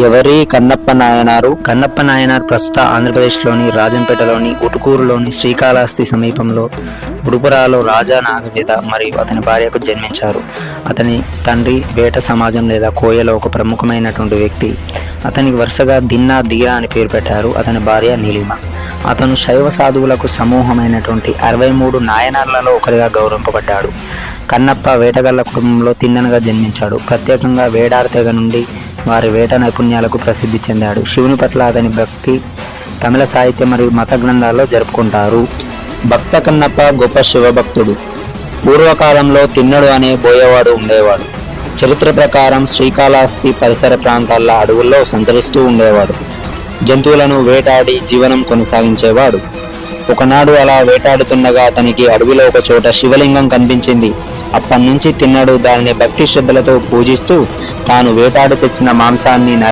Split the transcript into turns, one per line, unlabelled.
ఎవరి కన్నప్ప నాయనారు? కన్నప్ప నాయనార్ ప్రస్తుత ఆంధ్రప్రదేశ్లోని రాజంపేటలోని ఉటుకూరులోని శ్రీకాళహస్తి సమీపంలో ఉడుపురాలో రాజా నాగవేద మరియు అతని భార్యకు జన్మించారు. అతని తండ్రి వేట సమాజం లేదా కోయలో ఒక ప్రముఖమైనటువంటి వ్యక్తి. అతనికి వరుసగా దిన్నా ధీర అని పేరు పెట్టారు. అతని భార్య నీలిమ. అతను శైవ సాధువులకు సమూహమైనటువంటి 63 నాయనార్లలో ఒకరిగా గౌరవింపబడ్డాడు. కన్నప్ప వేటగాళ్ల కుటుంబంలో తిన్ననగా జన్మించాడు. ప్రత్యేకంగా వేడార్ తెగ నుండి వారి వేట నైపుణ్యాలకు ప్రసిద్ధి చెందాడు. శివుని పట్ల అతని భక్తి తమిళ సాహిత్యం మరియు మత గ్రంథాల్లో జరుపుకుంటారు. భక్త కన్నప్ప గొప్ప శివభక్తుడు. పూర్వకాలంలో తిన్నడు అనే బోయేవాడు ఉండేవాడు. చరిత్ర ప్రకారం శ్రీకాళహస్తి పరిసర ప్రాంతాల అడవుల్లో సంచరిస్తూ ఉండేవాడు. జంతువులను వేటాడి జీవనం కొనసాగించేవాడు. ఒకనాడు అలా వేటాడుతుండగా అతనికి అడవిలో ఒక చోట శివలింగం కనిపించింది. అప్పటి నుంచి తిన్నడు దానిని భక్తి శ్రద్ధలతో పూజిస్తూ తాను వేటాడి తెచ్చిన మాంసాన్ని